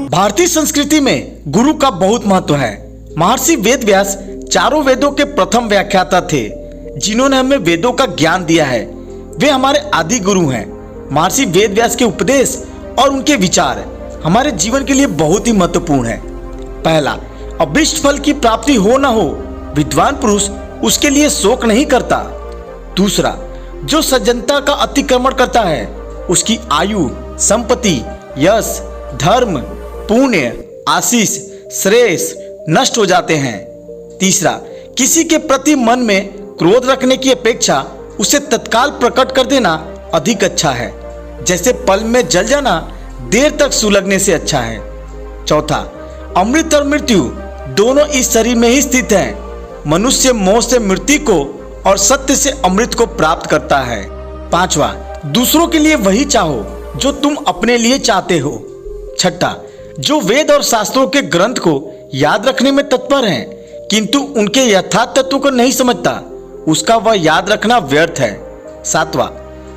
भारतीय संस्कृति में गुरु का बहुत महत्व है। महर्षि वेदव्यास चारों वेदों के प्रथम व्याख्याता थे, जिन्होंने हमें वेदों का ज्ञान दिया है। वे हमारे आदि गुरु हैं। महर्षि वेदव्यास के उपदेश और उनके विचार हमारे जीवन के लिए बहुत ही महत्वपूर्ण है। पहला, अभीष्ट फल की प्राप्ति हो न हो, विद्वान पुरुष उसके लिए शोक नहीं करता। दूसरा, जो सज्जनता का अतिक्रमण करता है उसकी आयु, संपत्ति, यश, धर्म, पुण्य, आशीष, श्रेयस नष्ट हो जाते हैं। तीसरा, किसी के प्रति मन में क्रोध रखने की अपेक्षा उसे तत्काल प्रकट कर देना अधिक अच्छा है। जैसे पल में जल जाना देर तक सुलगने से अच्छा है। चौथा, अमृत और मृत्यु दोनों इस शरीर में ही स्थित हैं। मनुष्य मोह से मृत्यु को और सत्य से अमृत को प्राप्त करता है। पांचवा, दूसरों के लिए वही चाहो जो तुम अपने लिए चाहते हो। छठा, जो वेद और शास्त्रों के ग्रंथ को याद रखने में तत्पर है किंतु उनके यथार्थ तत्व को नहीं समझता, उसका वह याद रखना व्यर्थ है। सातवां,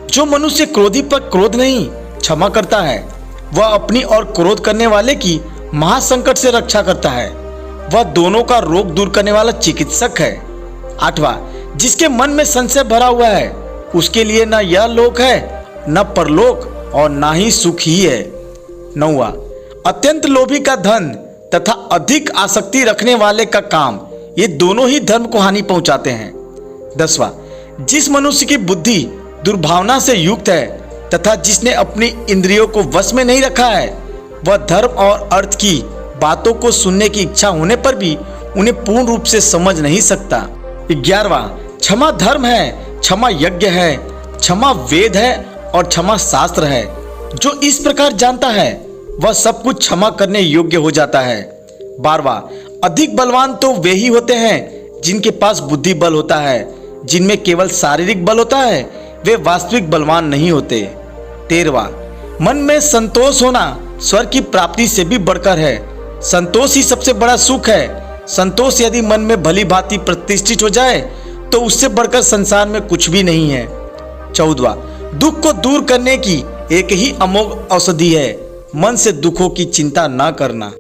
जो मनुष्य क्रोधी पर क्रोध नहीं क्षमा करता है, वह अपनी और क्रोध करने वाले की महासंकट से रक्षा करता है। वह दोनों का रोग दूर करने वाला चिकित्सक है। आठवां, जिसके मन में संशय भरा हुआ है उसके लिए न यह लोक है न परलोक और ना ही सुख ही है। नौवां, अत्यंत लोभी का धन तथा अधिक आसक्ति रखने वाले का काम, ये दोनों ही धर्म को हानि पहुंचाते हैं। 10वां, जिस मनुष्य की बुद्धि दुर्भावना से युक्त है तथा जिसने अपनी इंद्रियों को वश में नहीं रखा है, वह धर्म और अर्थ की बातों को सुनने की इच्छा होने पर भी उन्हें पूर्ण रूप से समझ नहीं सकता। 11वां, क्षमा धर्म है, क्षमा यज्ञ है, क्षमा वेद है और क्षमा शास्त्र है। जो इस प्रकार जानता है वह सब कुछ क्षमा करने योग्य हो जाता है। 12वां, अधिक बलवान तो वे ही होते हैं जिनके पास बुद्धि बल होता है। जिनमें केवल शारीरिक बल होता है वे वास्तविक बलवान नहीं होते। 13वां, मन में संतोष होना स्वर्ग की प्राप्ति से भी बढ़कर है। संतोष ही सबसे बड़ा सुख है। संतोष यदि मन में भली भांति प्रतिष्ठित हो जाए तो उससे बढ़कर संसार में कुछ भी नहीं है। 14वां, दुख को दूर करने की एक ही अमोघ औषधि है, मन से दुखों की चिंता न करना।